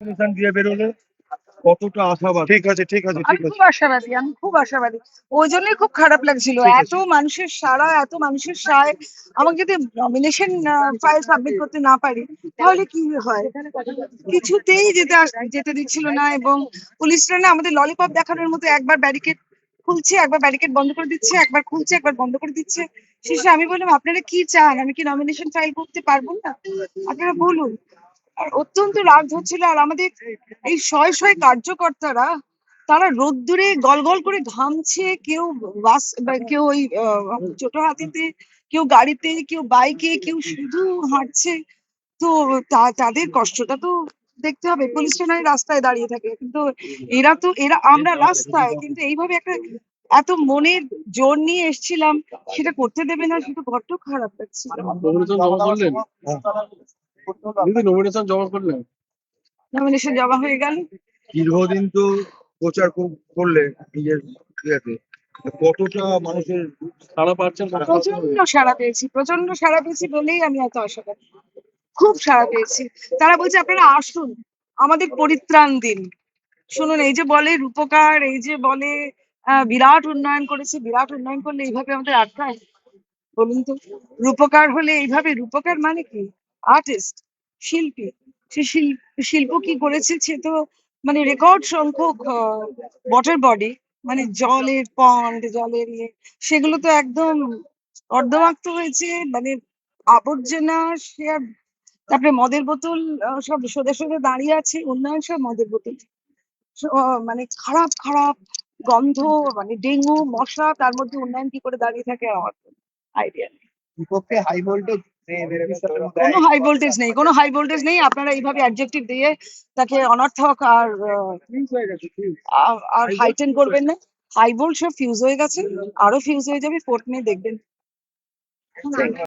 অনুষ্ঠান দিয়ে বেরোলে কতটা আশাবাদ? ঠিক আছে, ঠিক আছে, আমি ঠিক খুব আছে, আশাবাদী, আমি খুব আশাবাদী। ওই জন্যই খুব খারাপ লাগছিল, ঠিক এত আছে। মানুষের সাড়া, এত মানুষের সায়। আমাকে যদি নমিনেশন ফাইল সাবমিট করতে না পারি তাহলে কি হয়? কিছুতেই যেতে দিচ্ছিল না। এবং পুলিশরা না আমাদের ললিপপ দেখানোর মতো একবার ব্যারিকেড খুলছে, একবার ব্যারিকেড বন্ধ করে দিচ্ছে, একবার খুলছে, একবার বন্ধ করে দিচ্ছে। শেষে আমি বললাম, আপনারা কি চান? আমি কি নমিনেশন ফাইল করতে পারবো না? আপনারা বলুন। আর অত্যন্ত রাগ হচ্ছিল। আর আমাদের এই শয়ে শয়ে কার্যকর্তারা, তারা রোদ্দুরে গলগল করে ঘামছে, কেউ বাস বা কেউ ওই ছোট হাতিতে, কেউ গাড়িতে, কেউ বাইকে, কেউ শুধু হাঁটছে। তো তাদের কষ্টটা তো দেখতে হবে। পুলিশরা নয় রাস্তায় দাঁড়িয়ে থাকে, কিন্তু এরা আমরা রাস্তায়, কিন্তু এইভাবে একটা এত মনের জোর নিয়ে এসেছিলাম, সেটা করতে দেবে না, সেটা বড্ড খারাপ লাগছে। নমিনেশন জমা করলেন? দিদি নমিনেশন জমা করলেন? নমিনেশন জমা হয়ে গেল। দীর্ঘদিন তো প্রচার করলে নিজের ইয়েতে, কতটা মানুষের সাড়া পাচ্ছেন? প্রচন্ড সাড়া পেয়েছি, প্রচন্ড সাড়া পেয়েছি বলেই আমি এত আশাবাদী। খুব সাড়া পেয়েছি। তারা বলছে আপনারা আসুন, আমাদের পরিত্রাণ দিন। শুনুন, এই যে বলে রূপকার, এই যে বলে বিরাট উন্নয়ন করেছে, বিরাট উন্নয়ন করলে এইভাবে আমাদের আটকায়? বলুন তো। রূপকার হলে এইভাবে, রূপকার মানে কি? আর্টিস্ট, শিল্পী। সে শিল্প কি করেছে? সে তো মানে রেকর্ড সংখ্যক ওয়াটার বডি, মানে জলের পন্ড, জলের ইয়ে, সেগুলো তো একদম অর্ধমাক্ত হয়েছে। মানে আবর্জনা, সে আর তারপরে মদের বোতল সব সোদে সোদে দাঁড়িয়ে আছে। উন্নয়ন সব মদের বোতল, মানে খারাপ খারাপ গন্ধ, মানে ডেঙ্গু মশা, তার মধ্যে উন্নয়ন কি করে দাঁড়িয়ে থাকে আমার আইডিয়া নেই। বিপক্ষে হাই ভোল্টেজ কোনো হাই ভোল্টেজ নেই, কোনো হাই ভোল্টেজ নেই। আপনারা এইভাবে অ্যাডজেক্টিভ দিয়ে তাকে অনর্থক আর হাইটেন করবেন না। হাই ভোল্ট সব ফিউজ হয়ে গেছে, আরো ফিউজ হয়ে যাবে, 4th মে দেখবেন।